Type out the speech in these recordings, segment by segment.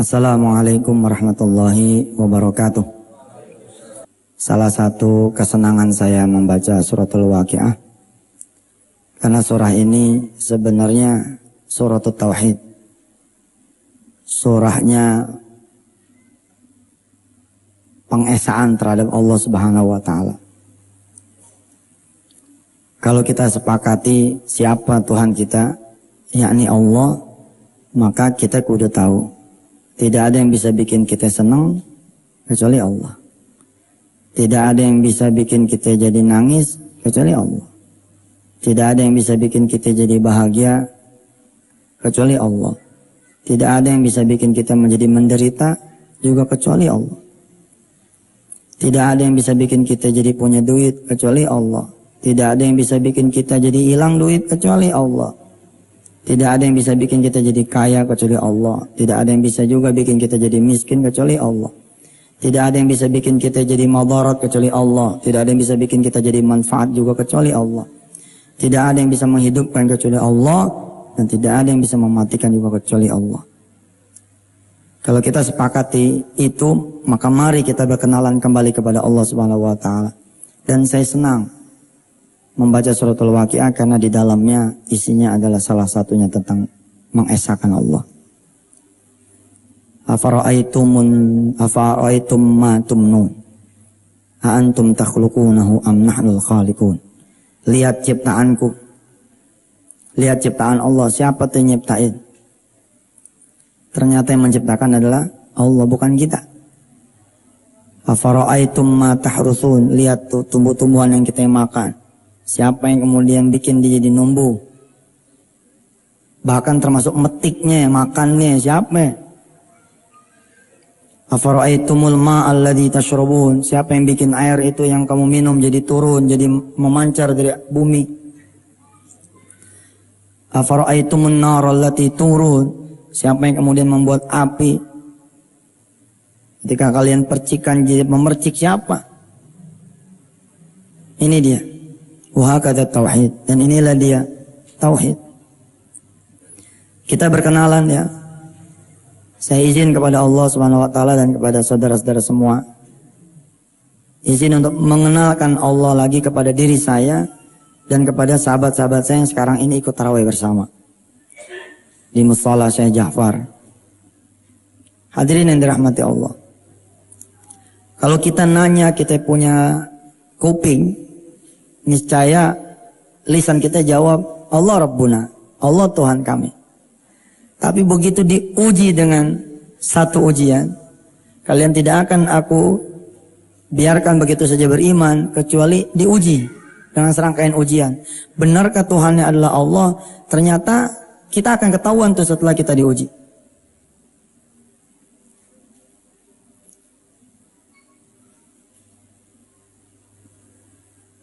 Assalamualaikum warahmatullahi wabarakatuh. Salah satu kesenangan saya membaca suratul Waqiah, karena surah ini sebenarnya suratul Tauhid. Surahnya pengesaan terhadap Allah Subhanahu wa Ta'ala. Kalau kita sepakati siapa Tuhan kita, yakni Allah, maka kita kudu tahu tidak ada yang bisa bikin kita senang kecuali Allah. Tidak ada yang bisa bikin kita jadi nangis kecuali Allah. Tidak ada yang bisa bikin kita jadi bahagia kecuali Allah. Tidak ada yang bisa bikin kita menjadi menderita juga kecuali Allah. Tidak ada yang bisa bikin kita jadi punya duit kecuali Allah. Tidak ada yang bisa bikin kita jadi hilang duit kecuali Allah. Tidak ada yang bisa bikin kita jadi kaya kecuali Allah. Tidak ada yang bisa juga bikin kita jadi miskin kecuali Allah. Tidak ada yang bisa bikin kita jadi madarat kecuali Allah. Tidak ada yang bisa bikin kita jadi manfaat juga kecuali Allah. Tidak ada yang bisa menghidupkan kecuali Allah. Dan tidak ada yang bisa mematikan juga kecuali Allah. Kalau kita sepakati itu, maka mari kita berkenalan kembali kepada Allah Subhanahu wa Ta'ala. Dan saya senang membaca suratul Waqiah karena di dalamnya isinya adalah salah satunya tentang mengesahkan Allah. Afara'aitum ma tumnun a antum takhluqunahu am nahnul khaliqun. Lihat ciptaanku. Lihat ciptaan Allah, siapa yang nyiptain? Ternyata yang menciptakan adalah Allah, bukan kita. Afara'aitum ma tahrusun. Lihat tuh tumbuh-tumbuhan yang kita makan. Siapa yang kemudian bikin dia jadi numbuh? Bahkan termasuk metiknya, makannya, siapa? Afara'aitumul ma'al ladzi tashrabun. Siapa yang bikin air itu yang kamu minum jadi turun, jadi memancar dari bumi? Afara'aitumun nar allati turun. Siapa yang kemudian membuat api? Ketika kalian percikan jadi memercik, siapa? Ini dia. Wahakadha tauhid. Dan inilah dia tauhid. Kita berkenalan ya. Saya izin kepada Allah Subhanahu wa Ta'ala dan kepada saudara-saudara semua, izin untuk mengenalkan Allah lagi kepada diri saya dan kepada sahabat-sahabat saya yang sekarang ini ikut tarawih bersama di mushola Syekh Ja'far. Hadirin yang dirahmati Allah. Kalau kita nanya, kita punya kuping, niscaya lisan kita jawab Allah Rabbuna, Allah Tuhan kami. Tapi begitu diuji dengan satu ujian, kalian tidak akan aku biarkan begitu saja beriman, kecuali diuji dengan serangkaian ujian. Benarkah Tuhannya adalah Allah? Ternyata kita akan ketahuan tuh setelah kita diuji.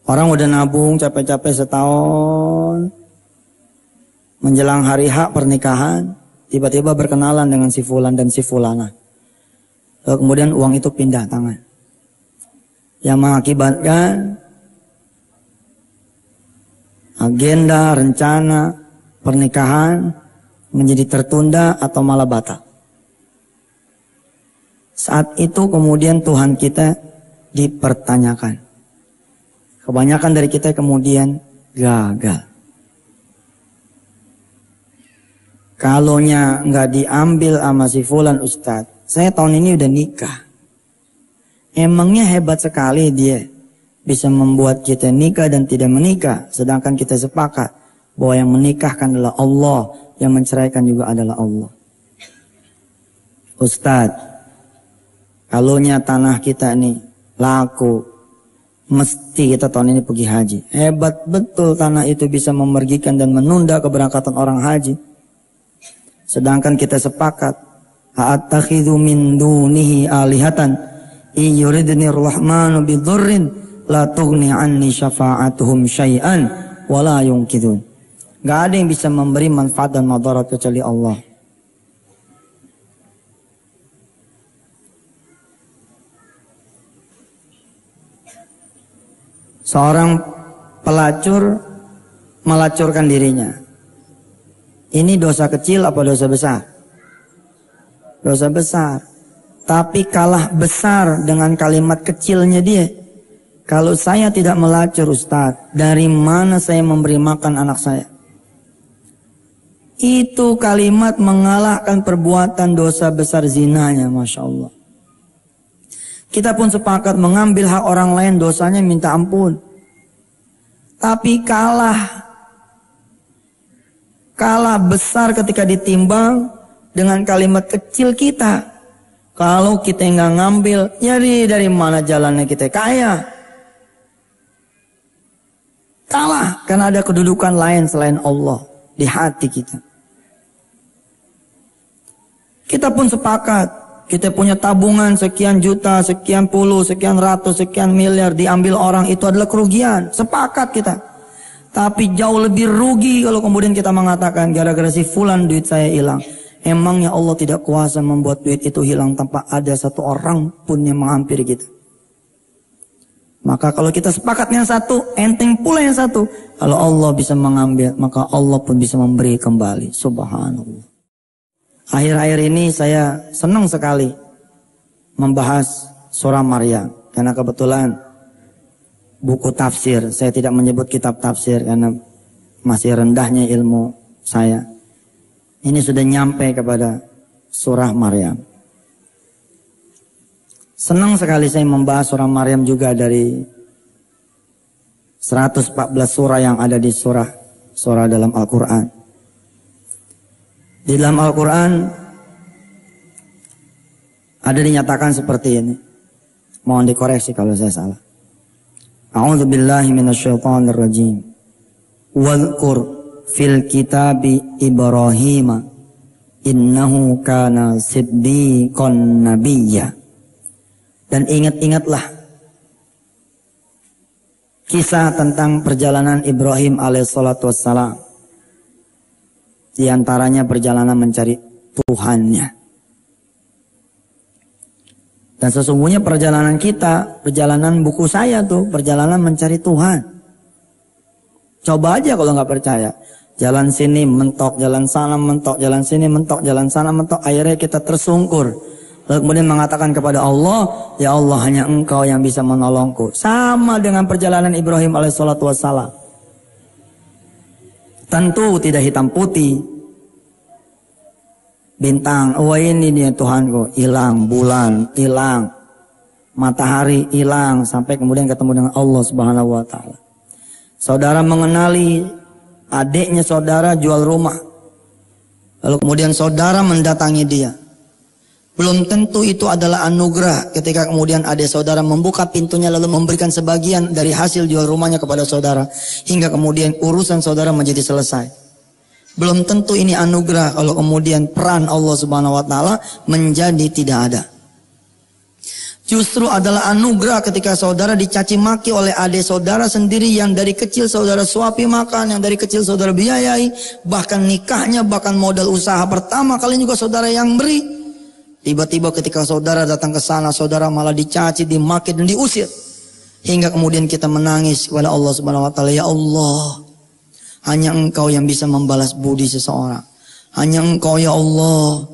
Orang udah nabung capek-capek setahun, menjelang hari H pernikahan, tiba-tiba berkenalan dengan si fulan dan si fulana. Lalu kemudian uang itu pindah tangan. Yang mengakibatkan agenda, rencana pernikahan menjadi tertunda atau malah batal. Saat itu kemudian Tuhan kita dipertanyakan. Kebanyakan dari kita kemudian gagal. Kalonya nggak diambil sama si fulan ustadz, saya tahun ini udah nikah. Emangnya hebat sekali dia bisa membuat kita nikah dan tidak menikah, sedangkan kita sepakat bahwa yang menikahkan adalah Allah, yang menceraikan juga adalah Allah. Ustadz, kalonya tanah kita nih laku, mesti kita tahun ini pergi haji. Hebat betul tanah itu bisa memergikan dan menunda keberangkatan orang haji. Sedangkan kita sepakat, a'attakhidhu min dunihi alihatan iyuridni rahmanu bidurrin la tughni anni syafa'atuhum syai'an wa la yunqidun. Gak ada yang bisa memberi manfaat dan madarat kecuali Allah. Seorang pelacur melacurkan dirinya. Ini dosa kecil apa dosa besar? dosa besar. Tapi kalah besar dengan kalimat kecilnya dia. Kalau saya tidak melacur Ustaz, dari mana saya memberi makan anak saya? Itu kalimat mengalahkan perbuatan dosa besar zinanya, Masya Allah. Kita pun sepakat mengambil hak orang lain, dosanya minta ampun. Tapi kalah besar ketika ditimbang dengan kalimat kecil kita. Kalau kita nggak ngambil, nyari dari mana jalannya kita kaya? Kalah, karena ada kedudukan lain selain Allah di hati kita. Kita pun sepakat, kita punya tabungan sekian juta, sekian puluh, sekian ratus, sekian miliar, diambil orang itu adalah kerugian. Sepakat kita. Tapi jauh lebih rugi kalau kemudian kita mengatakan gara-gara si fulan duit saya hilang. Emangnya Allah tidak kuasa membuat duit itu hilang tanpa ada satu orang pun yang menghampiri kita. Maka kalau kita sepakat yang satu, enteng pula yang satu. Kalau Allah bisa mengambil, maka Allah pun bisa memberi kembali. Subhanallah. Akhir-akhir ini saya senang sekali membahas surah Maryam. Karena kebetulan buku tafsir, saya tidak menyebut kitab tafsir karena masih rendahnya ilmu saya. Ini sudah nyampe kepada surah Maryam. Senang sekali saya membahas surah Maryam juga dari 114 surah yang ada di surah dalam Al-Quran. Di dalam Al-Quran ada dinyatakan seperti ini. Mohon dikoreksi kalau saya salah. A'udzubillahi minasyaitonirrajim. Wadhkur fil kitabi Ibrahim innahu kana siddiqan nabiyya. Dan ingat-ingatlah kisah tentang perjalanan Ibrahim alaihissalatu wassalam. Di antaranya perjalanan mencari Tuhannya. Dan sesungguhnya perjalanan kita, perjalanan buku saya tuh, perjalanan mencari Tuhan. Coba aja kalau nggak percaya. Jalan sini mentok, jalan sana mentok, jalan sini mentok, jalan sana mentok. Akhirnya kita tersungkur. Lalu kemudian mengatakan kepada Allah, ya Allah hanya Engkau yang bisa menolongku. Sama dengan perjalanan Ibrahim alaihissalatu wassalam. Tentu tidak hitam putih. Bintang, wah ini dia Tuhanku, hilang. Bulan, hilang. Matahari, hilang. Sampai kemudian ketemu dengan Allah subhanahu wa ta'ala. Saudara mengenali adiknya saudara jual rumah. Lalu kemudian saudara mendatangi dia. Belum tentu itu adalah anugerah ketika kemudian adik saudara membuka pintunya lalu memberikan sebagian dari hasil jual rumahnya kepada saudara. Hingga kemudian urusan saudara menjadi selesai. Belum tentu ini anugerah kalau kemudian peran Allah subhanahu wa ta'ala menjadi tidak ada. Justru adalah anugerah ketika saudara dicaci maki oleh adik saudara sendiri yang dari kecil saudara suapi makan, yang dari kecil saudara biayai. Bahkan nikahnya, bahkan modal usaha pertama kali juga saudara yang beri. Tiba-tiba ketika saudara datang ke sana, saudara malah dicaci, dimaki dan diusir. Hingga kemudian kita menangis kepada Allah subhanahu wa ta'ala. Ya Allah, hanya Engkau yang bisa membalas budi seseorang. Hanya Engkau ya Allah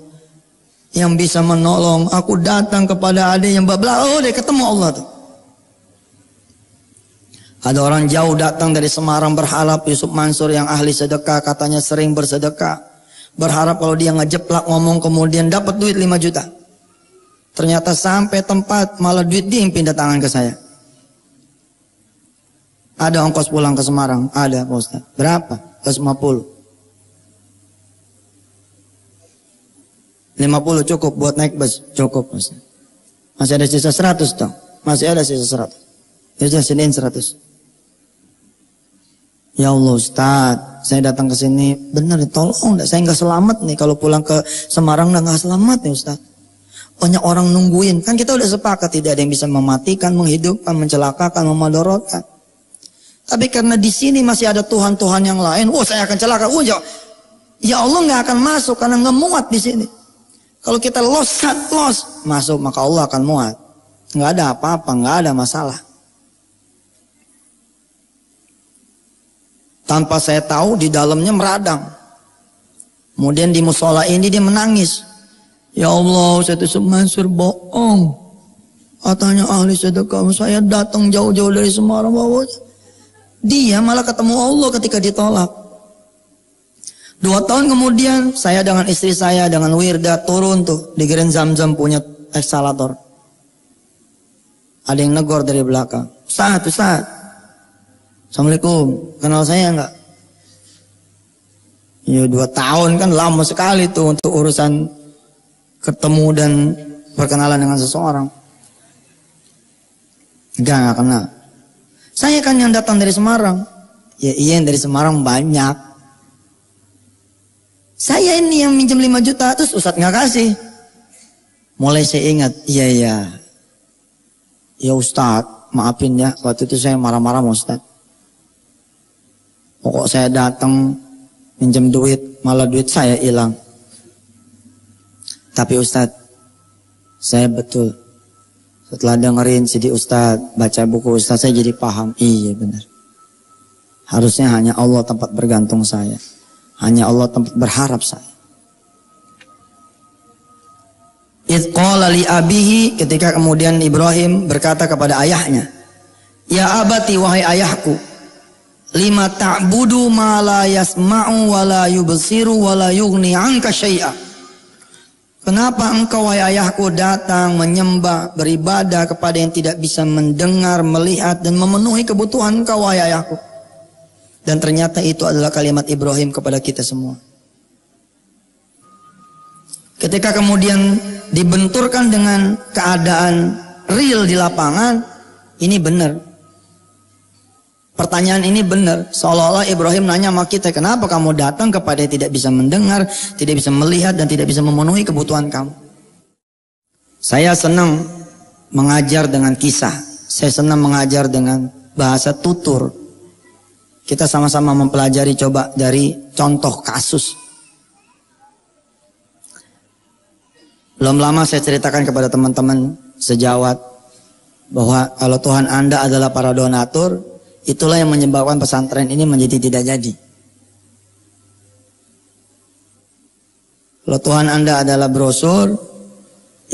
yang bisa menolong. Aku datang kepada adik yang babla. Oh, dia ketemu Allah tuh. Ada orang jauh datang dari Semarang berharap Yusuf Mansur yang ahli sedekah, katanya sering bersedekah. Berharap kalau dia ngejeplak ngomong kemudian dapat duit 5 juta. Ternyata sampai tempat malah duit dia yang pindah tangan ke saya. Ada ongkos pulang ke Semarang? Ada Pak Ustaz. Berapa? 50. 50 cukup buat naik bus? Cukup Ustaz. Masih ada sisa 100 dong? Masih ada sisa 100. Ya sudah siniin 100. Ya Allah Ustaz, saya datang ke sini, benar tolong, saya nggak selamat nih kalau pulang ke Semarang nggak selamat nih Ustaz. Banyak orang nungguin, kan kita udah sepakat tidak ada yang bisa mematikan, menghidupkan, mencelakakan, memadorotkan. Tapi karena di sini masih ada Tuhan-Tuhan yang lain, saya akan celaka, ya Allah nggak akan masuk karena nggak muat di sini. Kalau kita los masuk maka Allah akan muat, nggak ada apa-apa, nggak ada masalah. Tanpa saya tahu di dalamnya meradang. Kemudian di musola ini dia menangis. Ya Allah, Ustaz Yusuf Mansur bohong. Katanya ahli sedekah, saya datang jauh-jauh dari Semarang. Dia malah ketemu Allah ketika ditolak. 2 tahun kemudian saya dengan istri saya dengan Wirda turun tuh di Grand Zamzam punya eskalator. Ada yang negor dari belakang. Ustaz. Assalamualaikum. Kenal saya enggak? Ya 2 tahun kan lama sekali tuh untuk urusan ketemu dan berkenalan dengan seseorang. Enggak kenal. Saya kan yang datang dari Semarang. Ya iya yang dari Semarang banyak. Saya ini yang minjem 5 juta terus Ustadz nggak kasih. Mulai saya ingat, iya. Ya Ustadz, maafin ya. Waktu itu saya marah-marah sama Ustadz. Pokok saya datang minjem duit, malah duit saya hilang. Tapi Ustadz, saya betul. Setelah dengerin CD Ustadz, baca buku Ustadz, saya jadi paham. Iya benar. Harusnya hanya Allah tempat bergantung saya. Hanya Allah tempat berharap saya. Idh qala li abihi, ketika kemudian Ibrahim berkata kepada ayahnya, Ya abati, wahai ayahku, lima ta'budu ma la yasma'u wa la yubsiru wa la yughni 'anka syai'a. Kenapa engkau wahai ayahku datang menyembah, beribadah kepada yang tidak bisa mendengar, melihat dan memenuhi kebutuhan engkau wahai ayahku. Dan ternyata itu adalah kalimat Ibrahim kepada kita semua. Ketika kemudian dibenturkan dengan keadaan real di lapangan, ini benar. Pertanyaan ini benar. Seolah-olah Ibrahim nanya sama kita, kenapa kamu datang kepada yang tidak bisa mendengar, tidak bisa melihat, dan tidak bisa memenuhi kebutuhan kamu. Saya senang mengajar dengan kisah. Saya senang mengajar dengan bahasa tutur. Kita sama-sama mempelajari coba dari contoh kasus. Belum lama saya ceritakan kepada teman-teman sejawat bahwa kalau Tuhan Anda adalah para donatur, itulah yang menyebabkan pesantren ini menjadi tidak jadi. Kalau Tuhan Anda adalah brosur,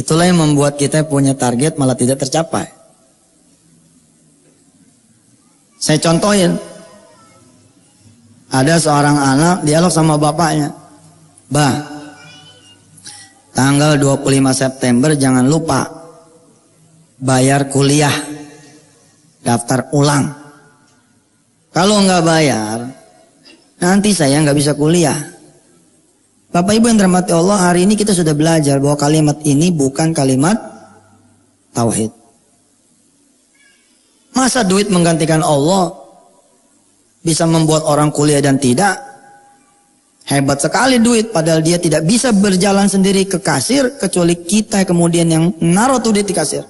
itulah yang membuat kita punya target malah tidak tercapai. Saya contohin. Ada seorang anak dialog sama bapaknya. Bah, tanggal 25 September jangan lupa bayar kuliah, daftar ulang. Kalau nggak bayar, nanti saya nggak bisa kuliah. Bapak Ibu yang dirahmati Allah, hari ini kita sudah belajar bahwa kalimat ini bukan kalimat tauhid. Masa duit menggantikan Allah bisa membuat orang kuliah dan tidak? Hebat sekali duit, padahal dia tidak bisa berjalan sendiri ke kasir kecuali kita kemudian yang naruh tuh duit di kasir.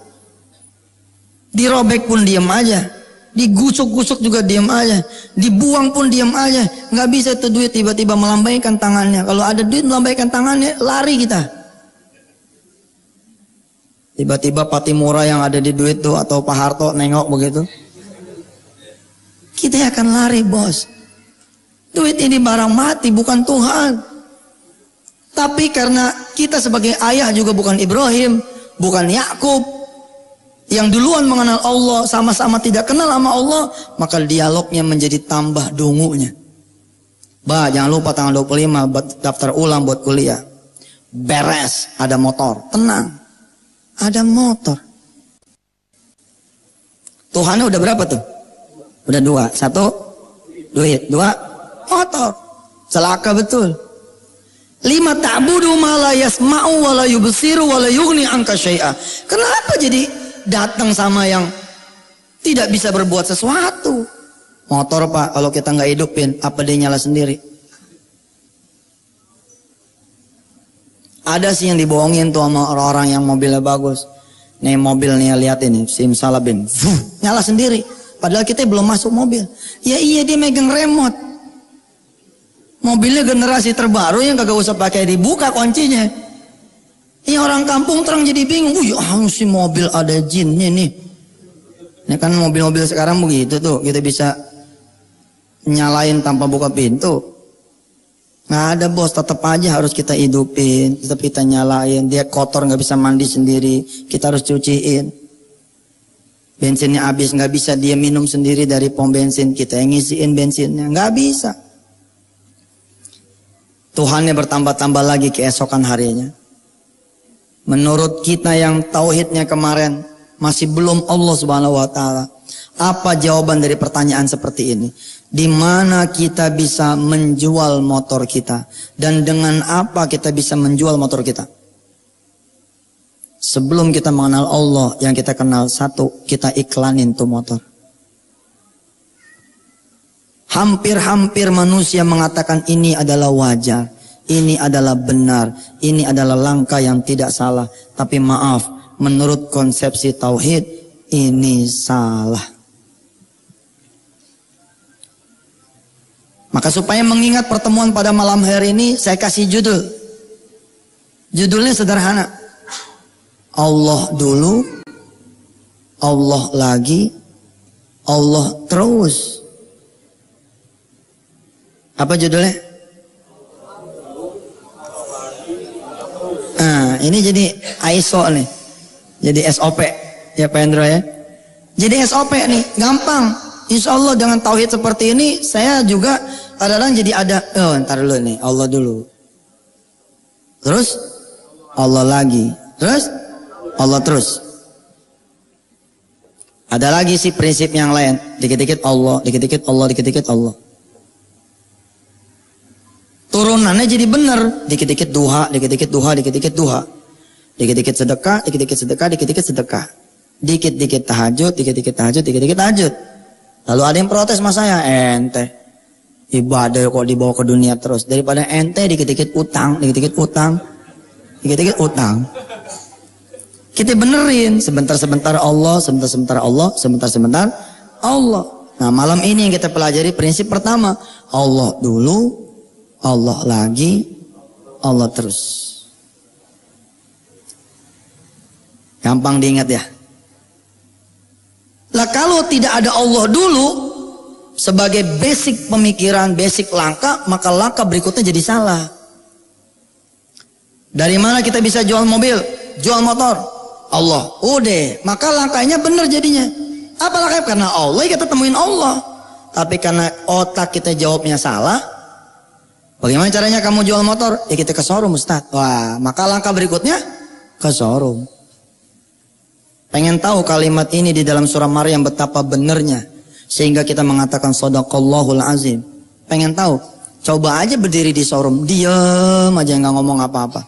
Dirobek pun diam aja. Digusuk-gusuk juga diam aja, dibuang pun diam aja. Nggak bisa tuh duit tiba-tiba melambaikan tangannya. Kalau ada duit melambaikan tangannya, lari kita. Tiba-tiba Patimura yang ada di duit tuh atau Pak Harto nengok begitu, kita akan lari bos. Duit ini barang mati, bukan Tuhan. Tapi karena kita sebagai ayah juga bukan Ibrahim, bukan Yakub, yang duluan mengenal Allah, sama-sama tidak kenal sama Allah, maka dialognya menjadi tambah dungunya. Bah, jangan lupa tanggal 25 daftar ulang buat kuliah. Beres, ada motor. Tenang, ada motor. Tuhannya udah berapa tuh? Udah 2. 1, duit. 2, motor. Celaka betul. 5 ta'budu ma la yasma'u wa la yubsiru wa la yughni 'anka syai'a. Kenapa jadi datang sama yang tidak bisa berbuat sesuatu? Motor Pak, kalau kita nggak hidupin, apa dia nyala sendiri? Ada sih yang dibohongin tuh sama orang-orang yang mobilnya bagus. Nih mobil nih, lihat ini, simsalabim, nyala sendiri. Padahal kita belum masuk mobil. Ya iya, dia megang remote. Mobilnya generasi terbaru yang kagak usah pakai dibuka kuncinya. Ini orang kampung terang jadi bingung. Si mobil ada jinnya nih. Ini kan mobil-mobil sekarang begitu tuh. Kita bisa nyalain tanpa buka pintu. Nggak ada bos, tetap aja harus kita hidupin, tetap kita nyalain. Dia kotor nggak bisa mandi sendiri, kita harus cuciin. Bensinnya habis nggak bisa dia minum sendiri dari pom bensin, kita yang ngisiin bensinnya, nggak bisa. Tuhannya bertambah-tambah lagi keesokan harinya. Menurut kita yang tauhidnya kemarin masih belum Allah Subhanahu wa taala. Apa jawaban dari pertanyaan seperti ini? Di mana kita bisa menjual motor kita? Dan dengan apa kita bisa menjual motor kita? Sebelum kita mengenal Allah, yang kita kenal satu, kita iklanin tuh motor. Hampir-hampir manusia mengatakan ini adalah wajar, ini adalah benar, ini adalah langkah yang tidak salah. Tapi maaf, menurut konsepsi tauhid, ini salah. Maka supaya mengingat pertemuan pada malam hari ini, saya kasih judul. Judulnya sederhana. Allah dulu, Allah lagi, Allah terus. Apa judulnya? Nah, ini jadi ISO nih. Jadi SOP. Ya Pak Hendro ya. Jadi SOP nih, gampang. Insya Allah dengan tauhid seperti ini, saya juga kadang-kadang jadi ada, ntar dulu nih, Allah dulu. Terus, Allah lagi. Terus, Allah terus. Ada lagi sih prinsip yang lain. Dikit-dikit Allah, dikit-dikit Allah, dikit-dikit Allah. Turunannya jadi benar. Dikit-dikit duha, dikit-dikit duha, dikit-dikit duha. Dikit-dikit sedekah, dikit-dikit sedekah, dikit-dikit sedekah. Dikit-dikit tahajud, dikit-dikit tahajud, dikit-dikit tahajud. Lalu ada yang protes sama saya, ente ibadah kok dibawa ke dunia terus. Daripada ente dikit-dikit utang, dikit-dikit utang, dikit-dikit utang. Kita benerin, sebentar-sebentar Allah, sebentar-sebentar Allah, sebentar-sebentar Allah. Nah malam ini yang kita pelajari prinsip pertama. Allah dulu, Allah lagi, Allah terus. Gampang diingat ya. Lah kalau tidak ada Allah dulu sebagai basic pemikiran, basic langkah, maka langkah berikutnya jadi salah. Dari mana kita bisa jual mobil, jual motor? Allah. Udah, maka langkahnya benar jadinya. Apa langkahnya? Karena Allah kita temuin Allah. Tapi karena otak kita jawabnya salah. Bagaimana caranya kamu jual motor? Ya kita ke showroom Ustaz. Wah, maka langkah berikutnya ke showroom. Pengen tahu kalimat ini di dalam surah Maryam betapa benernya sehingga kita mengatakan shadaqallahul azim. Pengen tahu? Coba aja berdiri di showroom, diam aja nggak ngomong apa-apa.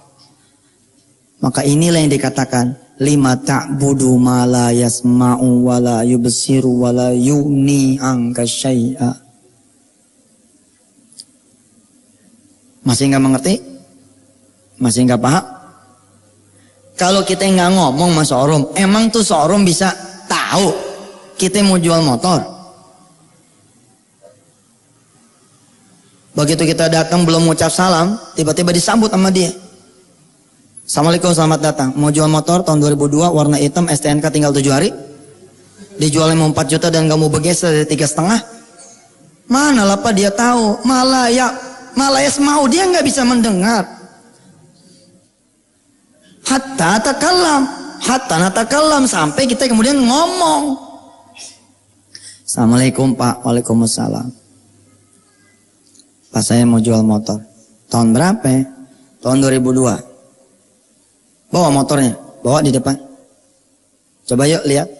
Maka inilah yang dikatakan lima ta'budu ma la yasma'u wa la yubsiru wa la yughni anka syai'a. Masih nggak mengerti? Masih nggak paham? Kalau kita nggak ngomong sama showroom, emang tuh showroom bisa tahu kita mau jual motor? Begitu kita datang belum ngucap salam, tiba-tiba disambut sama dia. Assalamualaikum, selamat datang. Mau jual motor tahun 2002, warna hitam, STNK tinggal 7 hari. Dijualnya mau 4 juta dan gak mau bergeser dari 3,5. Mana lah Pak dia tahu? Malah mau dia nggak bisa mendengar. Hatta natakallam sampai kita kemudian ngomong. Assalamualaikum Pak. Waalaikumsalam. Pak saya mau jual motor. Tahun berapa ya? Tahun 2002. Bawa motornya. Bawa di depan. Coba yuk lihat.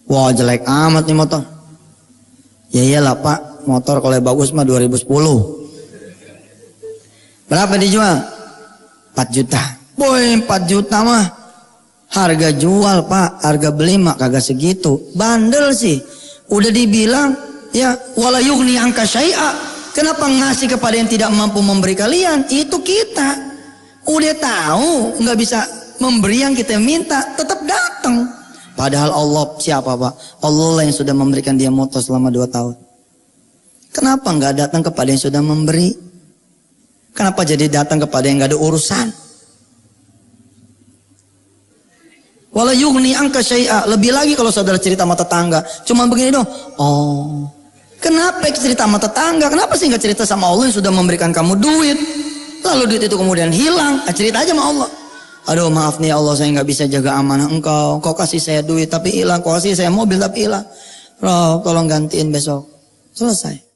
Wah jelek amat nih motor. Ya iyalah Pak. Motor kalau bagus mah 2010. Berapa dijual? 4 juta. Boy 4 juta mah harga jual Pak, harga beli mah kagak segitu. Bandel sih. Udah dibilang ya wala yughni anka syai'a. Kenapa ngasih kepada yang tidak mampu memberi kalian? Itu kita. Udah tahu nggak bisa memberi yang kita minta, tetap datang. Padahal Allah siapa Pak? Allah yang sudah memberikan dia motor selama 2 tahun. Kenapa nggak datang kepada yang sudah memberi? Kenapa jadi datang kepada yang nggak ada urusan? Wala yughni anka syai'a. Lebih lagi kalau saudara cerita sama tetangga, cuma begini dong. Oh, Kenapa cerita sama tetangga? Kenapa sih nggak cerita sama Allah yang sudah memberikan kamu duit? Lalu duit itu kemudian hilang. Cerita aja sama Allah. Aduh maaf nih Allah, saya nggak bisa jaga amanah engkau. Kau kasih saya duit tapi hilang. Kau kasih saya mobil tapi hilang. Rob tolong gantiin besok. Selesai.